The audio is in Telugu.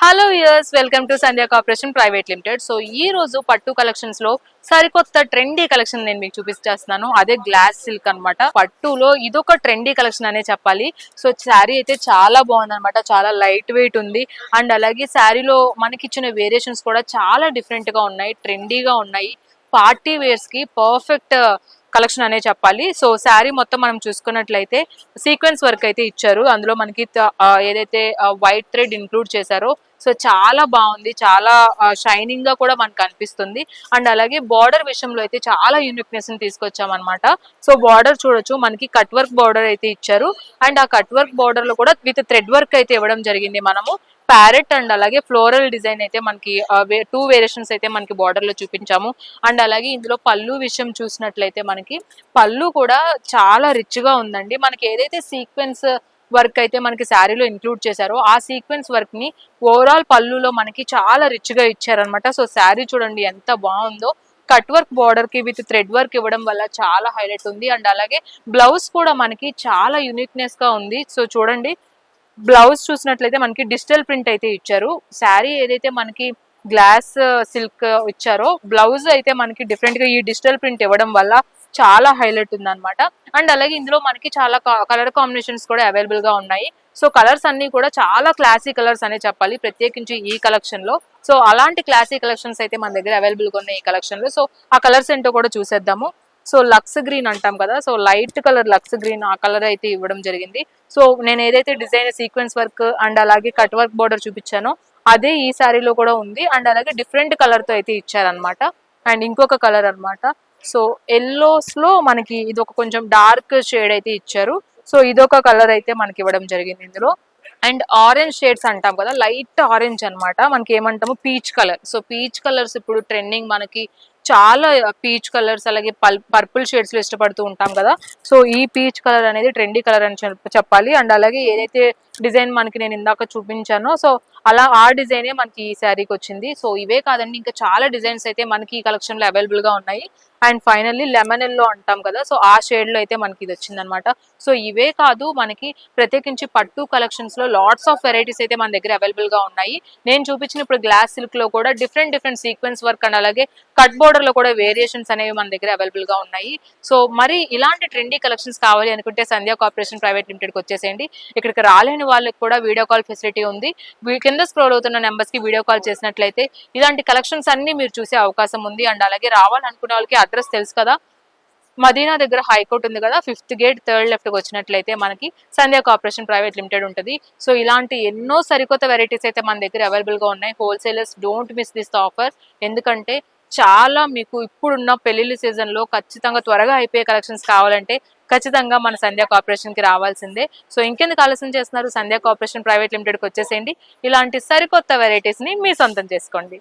Hello viewers, welcome to Sandhya corporation private limited. So ఈ రోజు పట్టు కలెక్షన్స్ లో సరికొత్త ట్రెండీ కలెక్షన్ నేను మీకు చూపిస్తున్నాను. అదే గ్లాస్ సిల్క్ అన్నమాట. పట్టులో ఇదొక ట్రెండీ కలెక్షన్ అనే చెప్పాలి. సో శారీ అయితే చాలా బాగుంది అనమాట. చాలా లైట్ వెయిట్ ఉంది. అండ్ అలాగే శారీలో మనకి ఇచ్చిన వేరియేషన్స్ కూడా చాలా డిఫరెంట్ గా ఉన్నాయి, ట్రెండీగా ఉన్నాయి. పార్టీ వేర్స్ కి పర్ఫెక్ట్ కలెక్షన్ అనే చెప్పాలి. సో శారీ మొత్తం మనం చూసుకున్నట్లయితే సీక్వెన్స్ వర్క్ అయితే ఇచ్చారు. అందులో మనకి ఏదైతే వైట్ థ్రెడ్ ఇంక్లూడ్ చేశారో సో చాలా బాగుంది. చాలా షైనింగ్ గా కూడా మనకు అనిపిస్తుంది. అండ్ అలాగే బార్డర్ విషయంలో అయితే చాలా యూనిక్నెస్ ని తీసుకొచ్చామన్నమాట. సో బార్డర్ చూడొచ్చు, మనకి కట్ వర్క్ బార్డర్ అయితే ఇచ్చారు. అండ్ ఆ కట్ వర్క్ బార్డర్ లో కూడా విత్ థ్రెడ్ వర్క్ అయితే ఇవ్వడం జరిగింది. మనము ప్యారెట్ అండ్ అలాగే ఫ్లోరల్ డిజైన్ అయితే మనకి 2 వేరియేషన్స్ అయితే మనకి బార్డర్ లో చూపించాము. అండ్ అలాగే ఇందులో పళ్ళు విషయం చూసినట్లయితే మనకి పళ్ళు కూడా చాలా రిచ్ గా ఉందండి. మనకి ఏదైతే సీక్వెన్స్ వర్క్ అయితే మనకి శారీలో ఇంక్లూడ్ చేశారో ఆ సీక్వెన్స్ వర్క్ ని ఓవరాల్ పళ్ళులో మనకి చాలా రిచ్ గా ఇచ్చారనమాట. సో శారీ చూడండి ఎంత బాగుందో. కట్ వర్క్ బార్డర్ కి విత్ థ్రెడ్ వర్క్ ఇవ్వడం వల్ల చాలా హైలైట్ ఉంది. అండ్ అలాగే బ్లౌజ్ కూడా మనకి చాలా యూనిక్నెస్ గా ఉంది. సో చూడండి, బ్లౌజ్ చూసినట్లయితే మనకి డిజిటల్ ప్రింట్ అయితే ఇచ్చారు. శారీ ఏదైతే మనకి గ్లాస్ సిల్క్ ఇచ్చారో బ్లౌజ్ అయితే మనకి డిఫరెంట్ గా ఈ డిజిటల్ ప్రింట్ ఇవ్వడం వల్ల చాలా హైలైట్ ఉంది అనమాట. అండ్ అలాగే ఇందులో మనకి చాలా కలర్ కాంబినేషన్స్ కూడా అవైలబుల్ గా ఉన్నాయి. సో కలర్స్ అన్ని కూడా చాలా క్లాసీ కలర్స్ అనే చెప్పాలి, ప్రత్యేకించి ఈ కలెక్షన్ లో. సో అలాంటి క్లాసీ కలెక్షన్స్ అయితే మన దగ్గర అవైలబుల్ గా ఉన్నాయి ఈ కలెక్షన్ లో. సో ఆ కలర్స్ ఏంటో కూడా చూసేద్దాము. సో లక్స్ గ్రీన్ అంటాం కదా, సో లైట్ కలర్ లక్స్ గ్రీన్, ఆ కలర్ అయితే ఇవ్వడం జరిగింది. సో నేను ఏదైతే డిజైన్ సీక్వెన్స్ వర్క్ అండ్ అలాగే కట్ వర్క్ బోర్డర్ చూపించానో అదే ఈ శారీలో కూడా ఉంది. అండ్ అలాగే డిఫరెంట్ కలర్ తో అయితే ఇచ్చారనమాట. అండ్ ఇంకొక కలర్ అనమాట. సో ఎల్లోస్ లో మనకి ఇది ఒక కొంచెం డార్క్ షేడ్ అయితే ఇచ్చారు. సో ఇదొక కలర్ అయితే మనకి ఇవ్వడం జరిగింది ఇందులో. అండ్ ఆరెంజ్ షేడ్స్ అంటాం కదా, లైట్ ఆరెంజ్ అన్నమాట. మనకి ఏమంటాము peach colour. So peach colours ఇప్పుడు ట్రెండింగ్, మనకి చాలా పీచ్ కలర్స్ అలాగే పర్పుల్ షేడ్స్ లో ఇష్టపడుతూ ఉంటాం కదా. సో ఈ పీచ్ కలర్ అనేది ట్రెండీ కలర్ అని చెప్పాలి. అండ్ అలాగే ఏదైతే డిజైన్ మనకి నేను ఇందాక చూపించానో సో అలా ఆ డిజైనే మనకి ఈ శారీకి వచ్చింది. సో ఇవే కాదండి, ఇంకా చాలా డిజైన్స్ అయితే మనకి ఈ కలెక్షన్ లో అవైలబుల్ గా ఉన్నాయి. అండ్ ఫైనల్లీ లెమన్ ఎల్లో అంటాం కదా, సో ఆ షేడ్ లో అయితే మనకి ఇది వచ్చింది అనమాట. సో ఇవే కాదు, మనకి ప్రత్యేకించి పట్టు కలెక్షన్స్ లో లాట్స్ ఆఫ్ వెరైటీస్ అయితే మన దగ్గర అవైలబుల్ గా ఉన్నాయి. నేను చూపించిన ఇప్పుడు గ్లాస్ సిల్క్ లో కూడా డిఫరెంట్ సీక్వెన్స్ వర్క్ అండ్ అలాగే కట్ బోర్డర్ లో కూడా వేరియేషన్స్ అనేవి మన దగ్గర అవైలబుల్ గా ఉన్నాయి. సో మరి ఇలాంటి ట్రెండీ కలెక్షన్స్ కావాలి అనుకుంటే సంధ్య కార్పొరేషన్ ప్రైవేట్ లిమిటెడ్ కి వచ్చేసేయండి. ఇక్కడికి రాలేని వాళ్ళకి కూడా వీడియో కాల్ ఫెసిలిటీ ఉంది. కింద స్క్రోల్ అవుతున్న నెంబర్స్ కి వీడియో కాల్ చేసినట్లయితే ఇలాంటి కలెక్షన్స్ అన్ని మీరు చూసే అవకాశం ఉంది. అండ్ అలాగే రావాలనుకునే వాళ్ళకి అడ్రస్ తెలుసు కదా, మదీనా దగ్గర హైకోర్ట్ ఉంది కదా, 5th గేట్ 3rd లెఫ్ట్ కి వచ్చినట్లయితే మనకి సంధ్య కార్పొరేషన్ ప్రైవేట్ లిమిటెడ్ ఉంటుంది. సో ఇలాంటి ఎన్నో సరికొత్త వెరైటీస్ అయితే మన దగ్గర అవైలబుల్ గా ఉన్నాయి. Wholesalers don't miss this offer. ఎందుకంటే చాలా మీకు ఇప్పుడున్న పెళ్లిళ్ళ సీజన్ లో ఖచ్చితంగా త్వరగా అయిపోయే కలెక్షన్స్ కావాలంటే ఖచ్చితంగా మన సంధ్య కార్పొరేషన్ కి రావాల్సిందే. సో ఇంకెందుకు ఆలస్యం చేస్తున్నారు, సంధ్య కార్పొరేషన్ ప్రైవేట్ లిమిటెడ్ కి వచ్చేసేయండి. ఇలాంటి సరికొత్త వెరైటీస్ ని మీ సొంతం చేసుకోండి.